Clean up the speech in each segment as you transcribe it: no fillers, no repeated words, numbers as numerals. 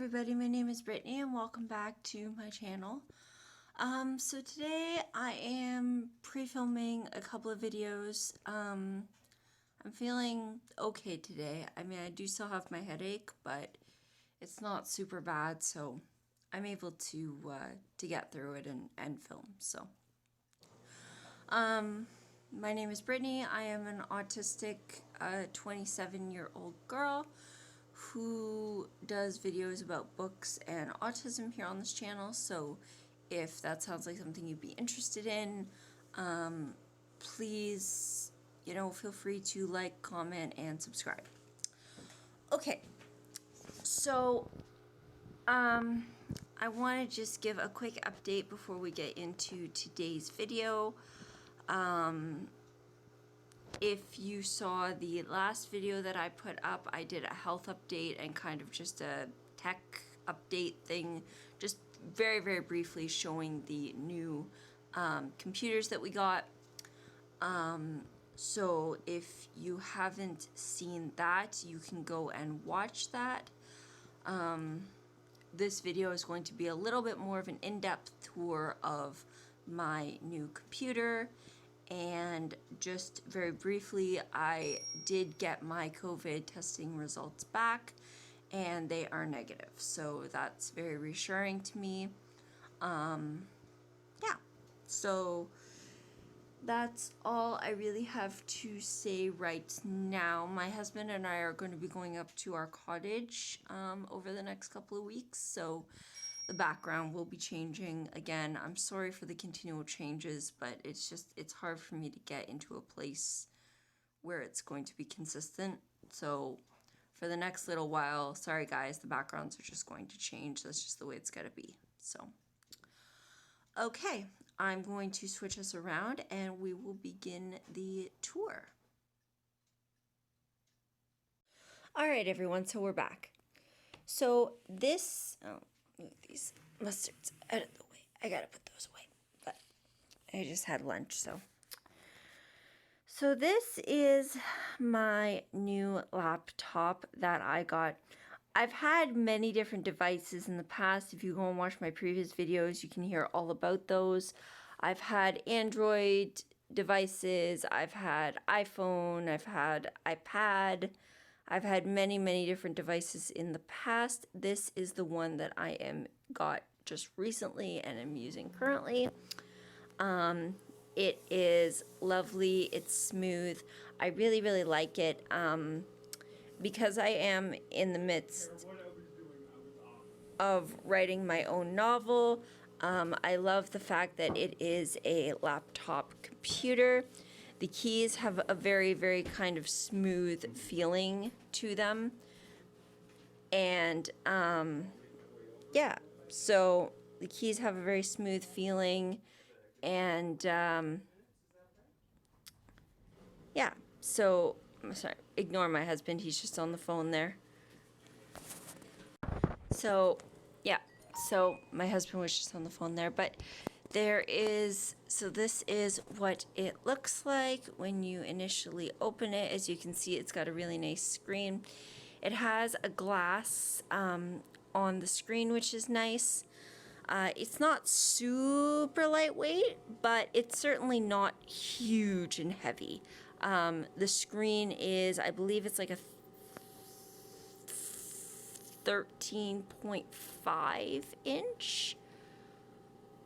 everybody, my name is Brittany and welcome back to my channel. So today I am pre-filming a couple of videos. I'm feeling okay today. I mean, I do still have my headache, but it's not super bad, so I'm able to get through it and film. So, my name is Brittany. I am an autistic 27-year-old girl who does videos about books and autism here on this channel. So if that sounds like something you'd be interested in, please, feel free to like, comment, and subscribe. Okay, so I want to just give a quick update before we get into today's video. If you saw the last video that I put up, I did a health update and kind of just a tech update thing, just very, very briefly showing the new computers that we got. So if you haven't seen that, you can go and watch that. This video is going to be a little bit more of an in-depth tour of my new computer. And just very briefly, I did get my COVID testing results back and they are negative. So that's very reassuring to me. Yeah, so that's all I really have to say right now. My husband and I are going to be going up to our cottage over the next couple of weeks. So the background will be changing again. I'm sorry for the continual changes, but it's hard for me to get into a place where it's going to be consistent. So for the next little while, sorry guys, the backgrounds are just going to change. That's just the way it's gotta be. So, okay, I'm going to switch us around and we will begin the tour. All right, everyone, so we're back. So this, move these mustards out of the way. I gotta put those away, but I just had lunch, so. So this is my new laptop that I got. I've had many different devices in the past. If you go and watch my previous videos, you can hear all about those. I've had Android devices, I've had iPhone, I've had iPad. I've had many, many different devices in the past. This is the one that I got just recently and am using currently. It is lovely. It's smooth. I really, really like it. Because I am in the midst of writing my own novel, I love the fact that it is a laptop computer. The keys have a very, very kind of smooth feeling to them. And, yeah, so the keys have a very smooth feeling. And, yeah, so, I'm sorry, ignore my husband. He's just on the phone there. So, yeah, so my husband was just on the phone there, but so this is what it looks like when you initially open it. As you can see, it's got a really nice screen. It has a glass on the screen, which is nice. It's not super lightweight, but it's certainly not huge and heavy. The screen is, I believe it's like a 13.5 inch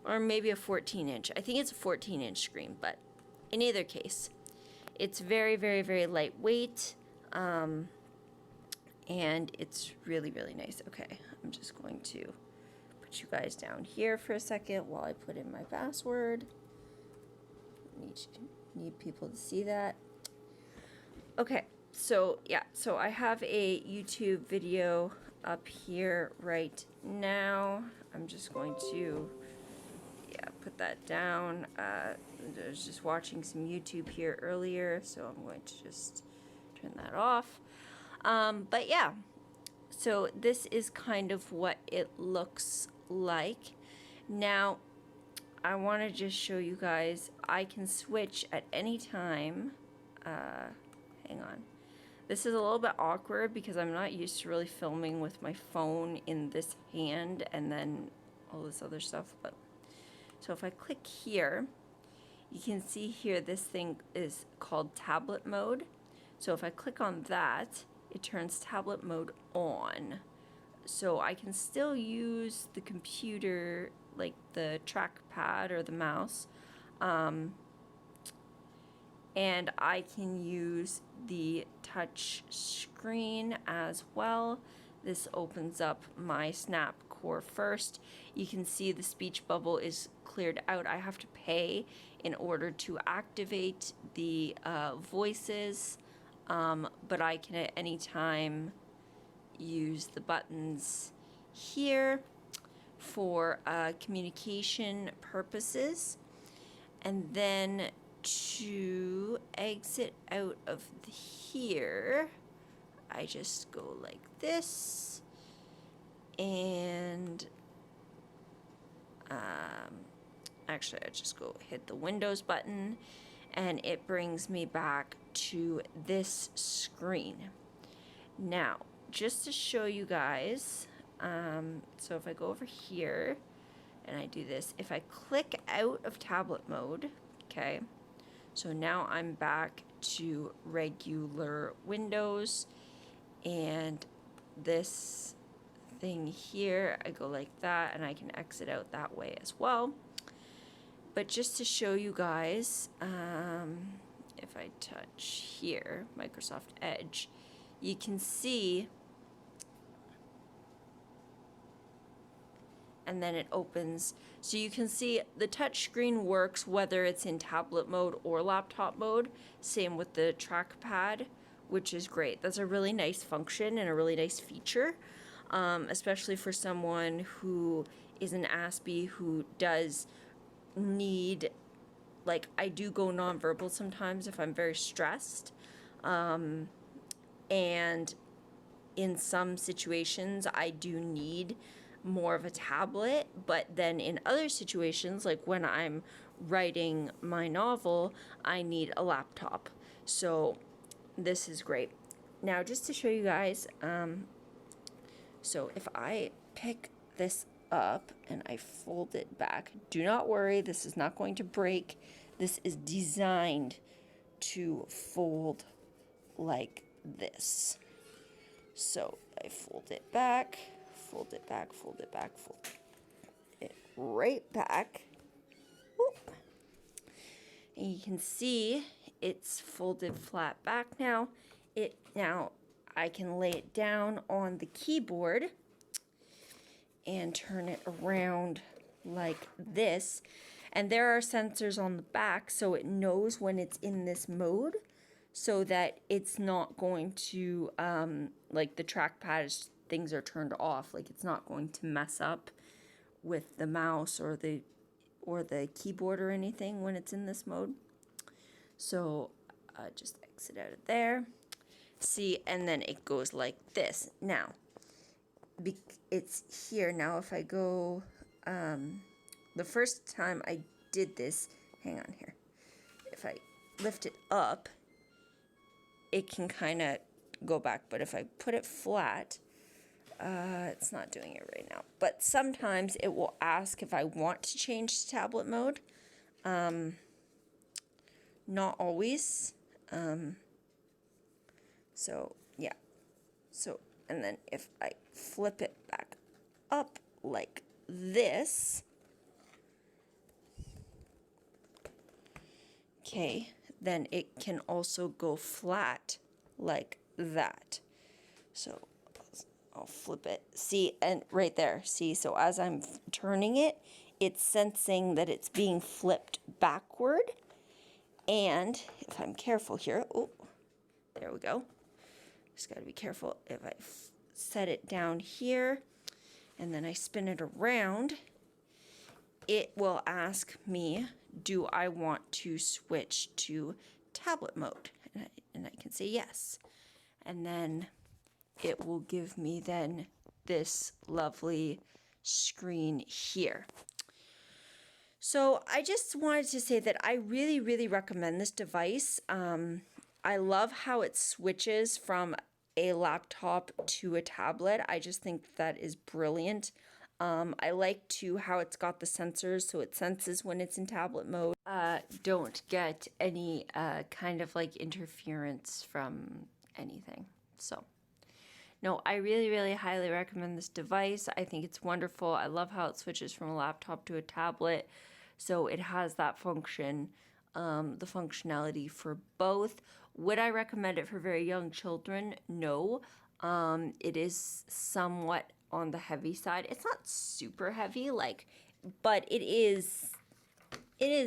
or maybe a 14 inch. I think it's a 14 inch screen, but in either case, it's very, very, very lightweight. And it's really, really nice. Okay, I'm just going to put you guys down here for a second while I put in my password. Need people to see that. Okay, so yeah, so I have a YouTube video up here right now. I'm just going to, put that down. I was just watching some YouTube here earlier, so I'm going to just turn that off. But yeah, so this is kind of what it looks like. Now, I want to just show you guys, I can switch at any time. Hang on. This is a little bit awkward because I'm not used to really filming with my phone in this hand and then all this other stuff. But so if I click here, you can see here this thing is called tablet mode. So if I click on that, it turns tablet mode on. So I can still use the computer, like the trackpad or the mouse, and I can use the touch screen as well. This opens up my Snap Core first. You can see the speech bubble is cleared out. I have to pay in order to activate the voices, but I can at any time use the buttons here for communication purposes. And then to exit out of here, I just go like this, and actually I just go hit the Windows button, and it brings me back to this screen. Now, just to show you guys, so if I go over here and I do this, if I click out of tablet mode, okay, so now I'm back to regular Windows, and this thing here, I go like that, and I can exit out that way as well. But just to show you guys, if I touch here, Microsoft Edge, you can see, and then it opens. So you can see the touch screen works whether it's in tablet mode or laptop mode. Same with the trackpad, which is great. That's a really nice function and a really nice feature, especially for someone who is an Aspie who does need, like, I do go nonverbal sometimes if I'm very stressed. And in some situations, I do need more of a tablet, but then in other situations, like when I'm writing my novel, I need a laptop. So this is great. Now, just to show you guys, so if I pick this up and I fold it back, do not worry, this is not going to break. This is designed to fold like this. So I fold it back, fold it back, fold it back, fold it right back. Whoop. And you can see it's folded flat back now. Now I can lay it down on the keyboard and turn it around like this. And there are sensors on the back, so it knows when it's in this mode, so that it's not going to, like the trackpad, things are turned off, like it's not going to mess up with the mouse or the keyboard or anything when it's in this mode. So just exit out of there. See, and then it goes like this. Now, it's here. Now if I go, the first time I did this, hang on here, if I lift it up, it can kind of go back, but if I put it flat, it's not doing it right now. But sometimes it will ask if I want to change to tablet mode. Not always. So yeah. So, and then if I flip it back up like this, okay, then it can also go flat like that. So I'll flip it. See, and right there, see, so as I'm turning it, it's sensing that it's being flipped backward. And if I'm careful here, oh, there we go. Just got to be careful. If I set it down here and then I spin it around, it will ask me, do I want to switch to tablet mode? And I can say yes. And then it will give me then this lovely screen here. So I just wanted to say that I really, really recommend this device. I love how it switches from a laptop to a tablet. I just think that is brilliant. I like too how it's got the sensors, so it senses when it's in tablet mode. Don't get any kind of like interference from anything. So, no, I really, really highly recommend this device. I think it's wonderful. I love how it switches from a laptop to a tablet. So it has that function, the functionality for both. Would I recommend it for very young children? No. It is somewhat on the heavy side. It's not super heavy, but it is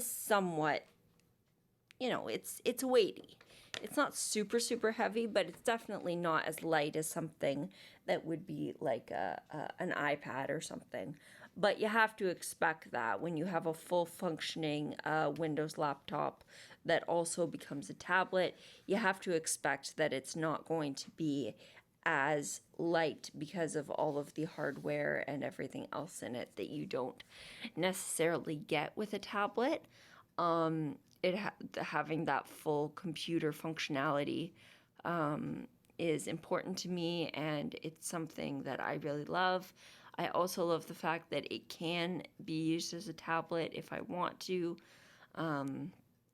somewhat, it's weighty. It's not super, super heavy, but it's definitely not as light as something that would be like an iPad or something. But you have to expect that when you have a full functioning Windows laptop that also becomes a tablet, you have to expect that it's not going to be as light because of all of the hardware and everything else in it that you don't necessarily get with a tablet. Having that full computer functionality is important to me, and it's something that I really love. I also love the fact that it can be used as a tablet if I want to.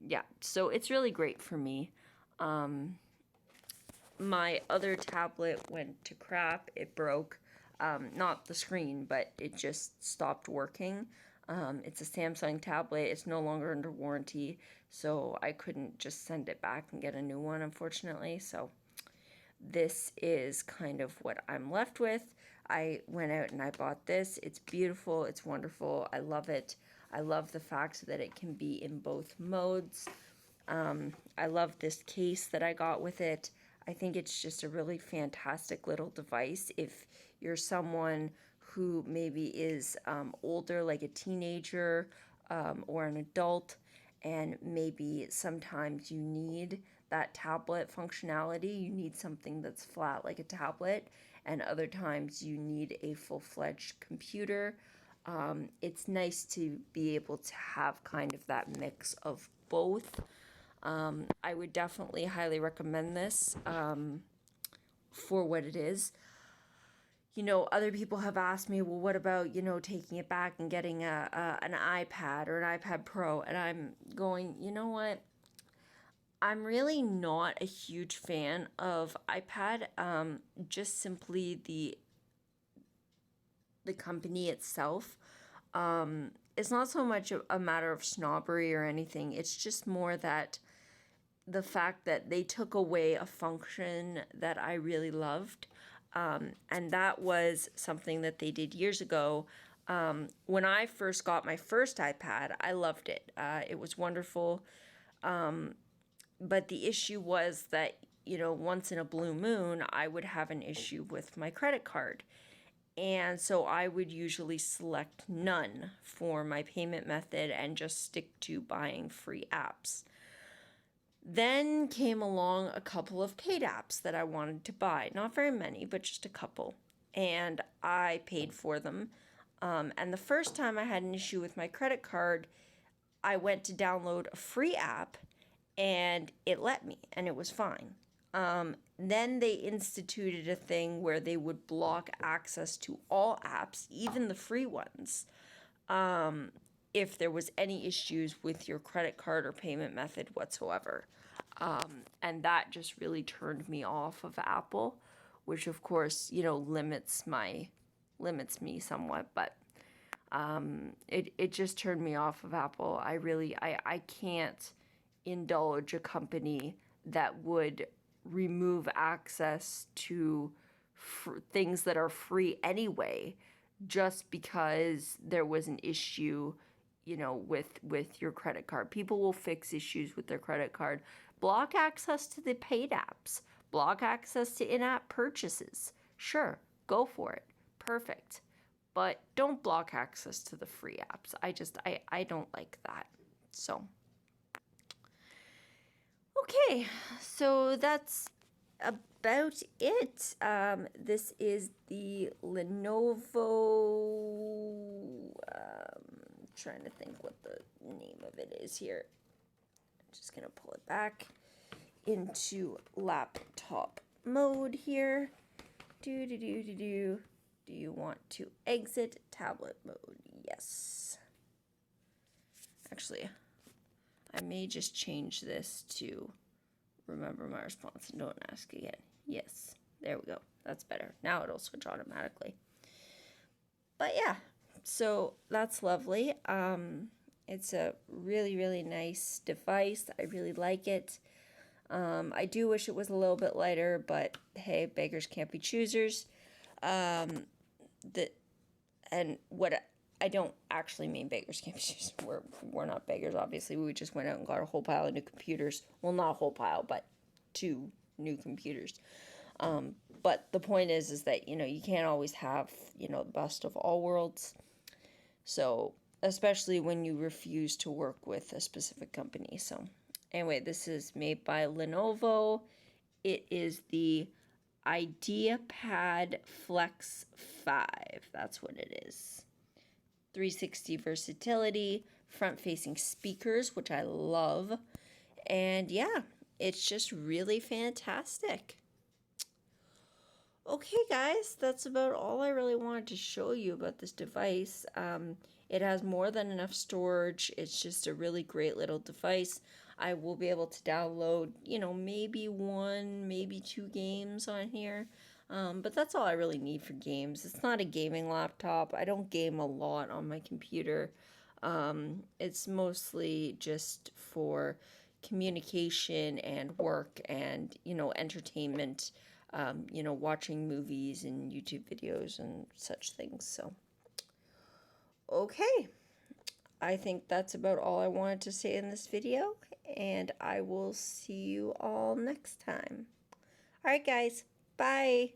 Yeah, so it's really great for me. My other tablet went to crap. It broke. Not the screen, but it just stopped working. It's a Samsung tablet. It's no longer under warranty, so I couldn't just send it back and get a new one, unfortunately. So this is kind of what I'm left with. I went out and I bought this. It's beautiful. It's wonderful. I love it. I love the fact that it can be in both modes. I love this case that I got with it. I think it's just a really fantastic little device. If you're someone who maybe is older, like a teenager or an adult, and maybe sometimes you need that tablet functionality, you need something that's flat like a tablet, and other times you need a full-fledged computer. It's nice to be able to have kind of that mix of both. I would definitely highly recommend this for what it is. Other people have asked me, well, what about, taking it back and getting an iPad or an iPad Pro? And I'm going, you know what? I'm really not a huge fan of iPad. Just simply the company itself. It's not so much a matter of snobbery or anything. It's just more that the fact that they took away a function that I really loved. And that was something that they did years ago. When I first got my first iPad, I loved it. It was wonderful. But the issue was that, once in a blue moon, I would have an issue with my credit card. And so I would usually select none for my payment method and just stick to buying free apps. Then came along a couple of paid apps that I wanted to buy. Not very many, but just a couple. And I paid for them. And the first time I had an issue with my credit card, I went to download a free app and it let me, and it was fine. Then they instituted a thing where they would block access to all apps, even the free ones, if there was any issues with your credit card or payment method whatsoever. And that just really turned me off of Apple, which of course, limits me somewhat, but it just turned me off of Apple. I can't indulge a company that would remove access to things that are free anyway, just because there was an issue, with your credit card. People will fix issues with their credit card. Block access to the paid apps. Block access to in-app purchases. Sure, go for it. Perfect. But don't block access to the free apps. I don't like that. So, okay, so that's about it. This is the Lenovo, trying to think what the name of it is here. I'm just going to pull it back. into laptop mode here. Do you want to exit tablet mode? Yes. Actually, I may just change this to remember my response and don't ask again. Yes, there we go. That's better. Now it'll switch automatically. But yeah, so that's lovely. It's a really, really nice device. I really like it. I do wish it was a little bit lighter, but hey, beggars can't be choosers. And what I don't actually mean beggars can't be choosers. We're not beggars, obviously. We just went out and got a whole pile of new computers. Well, not a whole pile, but 2 new computers. But the point is that, you can't always have, the best of all worlds. So, especially when you refuse to work with a specific company. So, anyway, this is made by Lenovo. It is the IdeaPad Flex 5. That's what it is. 360 versatility, front-facing speakers, which I love. And yeah, it's just really fantastic. Okay, guys, that's about all I really wanted to show you about this device. It has more than enough storage. It's just a really great little device. I will be able to download, maybe 1, maybe 2 games on here. But that's all I really need for games. It's not a gaming laptop. I don't game a lot on my computer. It's mostly just for communication and work and, entertainment. Watching movies and YouTube videos and such things. So, okay. I think that's about all I wanted to say in this video, and I will see you all next time. Alright, guys. Bye.